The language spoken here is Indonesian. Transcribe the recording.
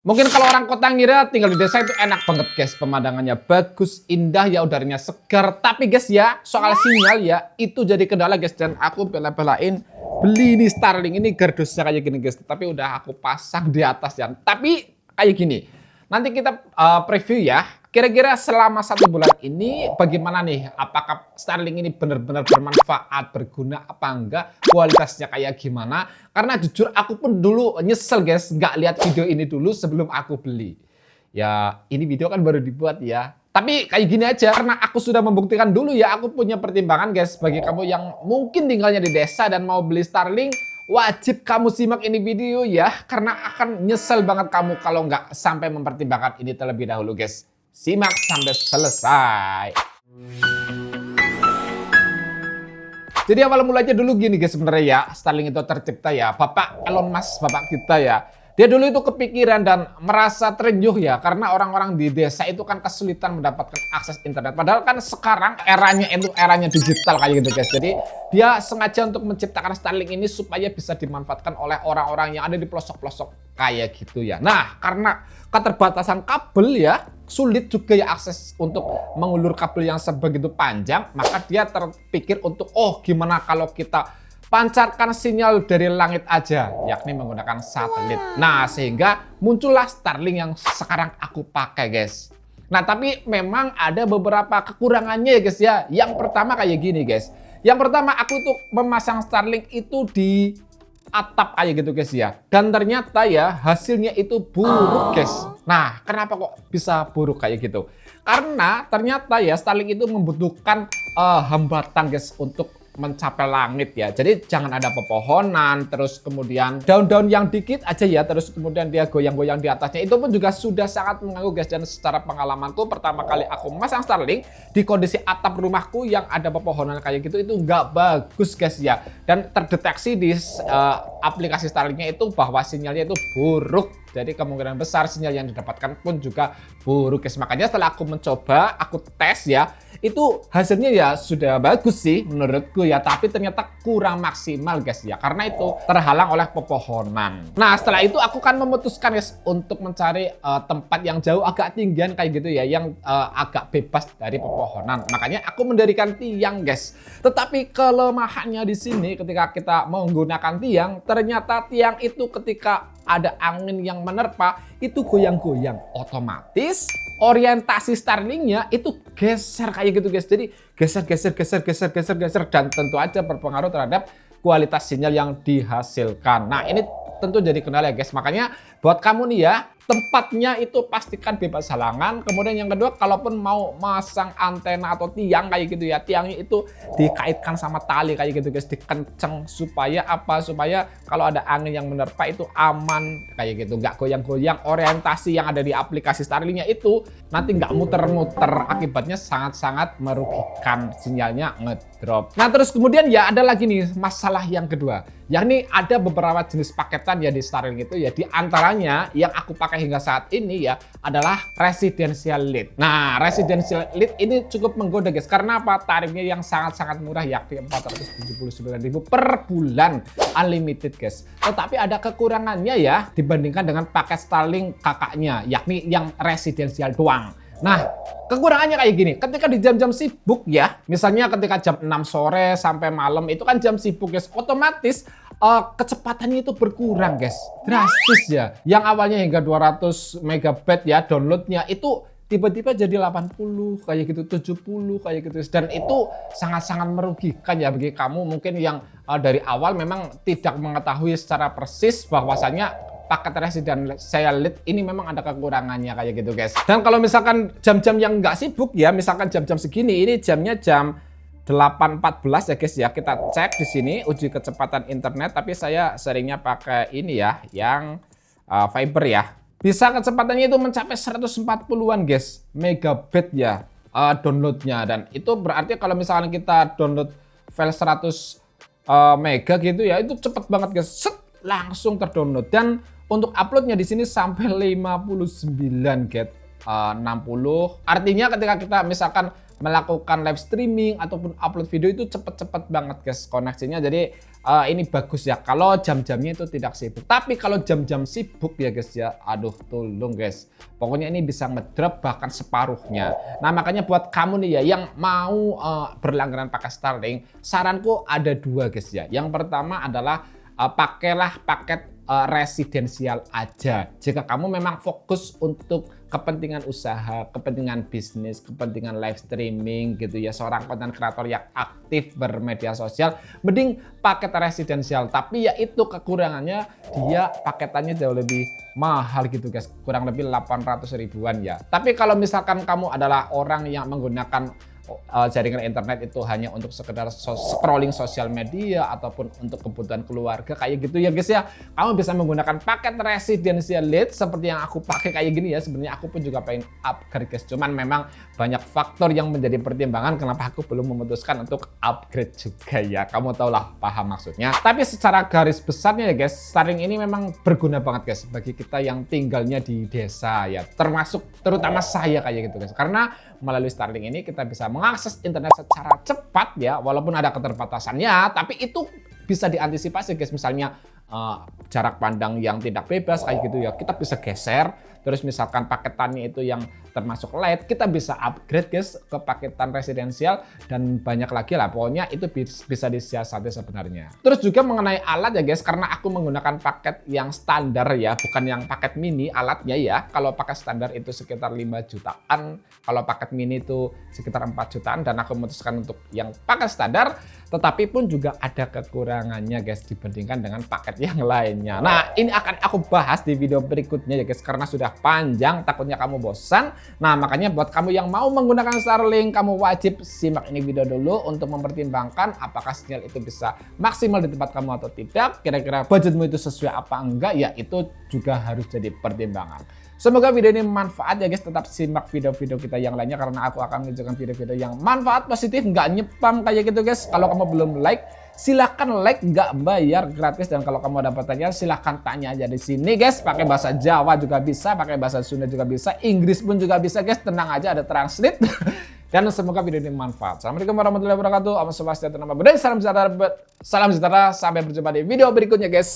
Mungkin kalau orang kota ngira tinggal di desa itu enak banget guys, pemandangannya bagus, indah ya, udaranya segar. Tapi guys ya, soal sinyal ya, itu jadi kendala guys. Dan aku bela-belain beli ini Starlink ini gardusnya kayak gini guys. Tapi udah aku pasang di atas ya. Tapi kayak gini, nanti kita preview ya. Kira-kira selama 1 bulan ini bagaimana nih? Apakah Starlink ini benar-benar bermanfaat, berguna apa enggak? Kualitasnya kayak gimana? Karena jujur aku pun dulu nyesel guys, nggak lihat video ini dulu sebelum aku beli. Ya ini video kan baru dibuat ya. Tapi kayak gini aja, karena aku sudah membuktikan dulu ya, aku punya pertimbangan guys. Bagi kamu yang mungkin tinggalnya di desa dan mau beli Starlink, wajib kamu simak ini video ya. Karena akan nyesel banget kamu kalau nggak sampai mempertimbangkan ini terlebih dahulu guys. Simak sampai selesai. Jadi awal mulanya dulu gini guys sebenarnya ya, Starlink itu tercipta ya, Bapak Elon Musk, bapak kita ya. Dia dulu itu kepikiran dan merasa terenyuh ya, karena orang-orang di desa itu kan kesulitan mendapatkan akses internet. Padahal kan sekarang eranya itu eranya digital kayak gitu guys. Jadi dia sengaja untuk menciptakan Starlink ini supaya bisa dimanfaatkan oleh orang-orang yang ada di pelosok-pelosok kayak gitu ya. Nah, karena keterbatasan kabel ya, sulit juga ya akses untuk mengulur kabel yang sebegitu panjang, maka dia terpikir untuk gimana kalau kita pancarkan sinyal dari langit aja, yakni menggunakan satelit. Nah, sehingga muncullah Starlink yang sekarang aku pakai guys. Nah, tapi memang ada beberapa kekurangannya ya guys ya. Yang pertama kayak gini guys. Yang pertama aku tuh memasang Starlink itu di atap kayak gitu guys ya. Dan ternyata ya hasilnya itu buruk guys. Nah, kenapa kok bisa buruk kayak gitu? Karena ternyata ya Starlink itu membutuhkan hambatan guys untuk mencapai langit ya. Jadi jangan ada pepohonan, terus kemudian daun-daun yang dikit aja ya, terus kemudian dia goyang-goyang di atasnya. Itu pun juga sudah sangat mengganggu guys. Dan secara pengalamanku pertama kali aku memasang Starlink di kondisi atap rumahku yang ada pepohonan kayak gitu, itu nggak bagus guys ya. Dan terdeteksi di aplikasi Starlinknya itu bahwa sinyalnya itu buruk. Jadi kemungkinan besar sinyal yang didapatkan pun juga buruk guys. Makanya setelah aku mencoba, aku tes ya, itu hasilnya ya sudah bagus sih menurutku ya, tapi ternyata kurang maksimal guys ya, karena itu terhalang oleh pepohonan. Nah, setelah itu aku kan memutuskan guys untuk mencari tempat yang jauh agak tinggian kayak gitu ya, yang agak bebas dari pepohonan. Makanya aku mendirikan tiang guys. Tetapi kelemahannya di sini ketika kita menggunakan tiang, ternyata tiang itu ketika ada angin yang menerpa itu goyang-goyang, otomatis orientasi Starlinknya itu geser kayak gitu guys. Jadi geser dan tentu aja berpengaruh terhadap kualitas sinyal yang dihasilkan. Nah, ini tentu jadi kendala ya guys. Makanya buat kamu nih ya, tempatnya itu pastikan bebas halangan. Kemudian yang kedua, kalaupun mau masang antena atau tiang kayak gitu ya, tiangnya itu dikaitkan sama tali kayak gitu guys, dikenceng supaya apa? Supaya kalau ada angin yang menerpa itu aman kayak gitu, nggak goyang-goyang. Orientasi yang ada di aplikasi Starlinknya itu nanti nggak muter-muter, akibatnya sangat-sangat merugikan, sinyalnya ngedrop. Nah, terus kemudian ya ada lagi nih masalah yang kedua, yakni ada beberapa jenis paketan ya di Starlink itu ya, di antaranya yang aku pakai hingga saat ini ya adalah Residential Lite. Nah, Residential Lite ini cukup menggoda guys, karena apa? Tarifnya yang sangat-sangat murah, yakni 479.000 per bulan, unlimited guys. Tetapi ada kekurangannya ya dibandingkan dengan paket Starlink kakaknya, yakni yang Residential doang. Nah, kekurangannya kayak gini, ketika di jam-jam sibuk ya, misalnya ketika jam 6 sore sampai malam itu kan jam sibuk guys, otomatis kecepatannya itu berkurang guys, drastis ya. Yang awalnya hingga 200 megabyte ya downloadnya, itu tiba-tiba jadi 80 kayak gitu, 70 kayak gitu. Dan itu sangat-sangat merugikan ya bagi kamu mungkin yang dari awal memang tidak mengetahui secara persis bahwasanya paket Residential Lite ini memang ada kekurangannya kayak gitu guys. Dan kalau misalkan jam-jam yang nggak sibuk ya, misalkan jam-jam segini, ini jamnya jam 8.14 ya guys ya. Kita cek di sini uji kecepatan internet, tapi saya seringnya pakai ini ya, yang fiber ya. Bisa kecepatannya itu mencapai 140-an guys, megabit ya downloadnya. Dan itu berarti kalau misalkan kita download file 100 mega gitu ya, itu cepet banget guys. Set, langsung terdownload. Dan untuk uploadnya di sini sampai 59 GB. 60. Artinya ketika kita misalkan melakukan live streaming ataupun upload video itu cepet-cepet banget guys koneksinya. Jadi ini bagus ya kalau jam-jamnya itu tidak sibuk. Tapi kalau jam-jam sibuk ya guys ya, aduh tolong guys. Pokoknya ini bisa ngedrop bahkan separuhnya. Nah makanya buat kamu nih ya yang mau berlangganan pakai Starlink, saranku ada dua guys ya. Yang pertama adalah pakailah paket residensial aja. Jika kamu memang fokus untuk kepentingan usaha, kepentingan bisnis, kepentingan live streaming gitu ya, seorang konten kreator yang aktif bermedia sosial, mending paket residensial. Tapi ya itu kekurangannya, dia paketannya jauh lebih mahal gitu guys, kurang lebih 800 ribuan ya. Tapi kalau misalkan kamu adalah orang yang menggunakan jaringan internet itu hanya untuk sekedar scrolling sosial media ataupun untuk kebutuhan keluarga kayak gitu ya guys ya, kamu bisa menggunakan paket residential lead seperti yang aku pakai kayak gini ya. Sebenarnya aku pun juga pengen upgrade guys, cuman memang banyak faktor yang menjadi pertimbangan kenapa aku belum memutuskan untuk upgrade juga ya. Kamu tau lah, paham maksudnya. Tapi secara garis besarnya ya guys, Starlink ini memang berguna banget guys bagi kita yang tinggalnya di desa ya, terutama saya kayak gitu guys, karena melalui Starlink ini kita bisa mengakses internet secara cepat ya, walaupun ada keterbatasannya, tapi itu bisa diantisipasi guys. Misalnya jarak pandang yang tidak bebas kayak gitu ya, kita bisa geser. Terus misalkan paketannya itu yang termasuk light, kita bisa upgrade guys ke paketan residensial dan banyak lagi lah. Pokoknya itu bisa disiasati sebenarnya. Terus juga mengenai alat ya guys, karena aku menggunakan paket yang standar ya, bukan yang paket mini alatnya ya. Kalau paket standar itu sekitar 5 jutaan, kalau paket mini itu sekitar 4 jutaan, dan aku memutuskan untuk yang paket standar. Tetapi pun juga ada kekurangannya guys dibandingkan dengan paket yang lainnya. Nah ini akan aku bahas di video berikutnya ya guys, karena sudah panjang takutnya kamu bosan. Nah makanya buat kamu yang mau menggunakan Starlink, kamu wajib simak ini video dulu untuk mempertimbangkan apakah sinyal itu bisa maksimal di tempat kamu atau tidak. Kira-kira budgetmu itu sesuai apa enggak ya, itu juga harus jadi pertimbangan. Semoga video ini bermanfaat ya guys. Tetap simak video-video kita yang lainnya karena aku akan menunjukkan video-video yang manfaat, positif, nggak nyepam kayak gitu guys. Kalau kamu belum like, silahkan like, nggak bayar, gratis. Dan kalau kamu ada pertanyaan, silahkan tanya aja di sini guys. Pakai bahasa Jawa juga bisa, pakai bahasa Sunda juga bisa, Inggris pun juga bisa guys. Tenang aja, ada translate. Dan semoga video ini bermanfaat. Assalamualaikum warahmatullahi wabarakatuh. Salam sejahtera, sampai berjumpa di video berikutnya guys.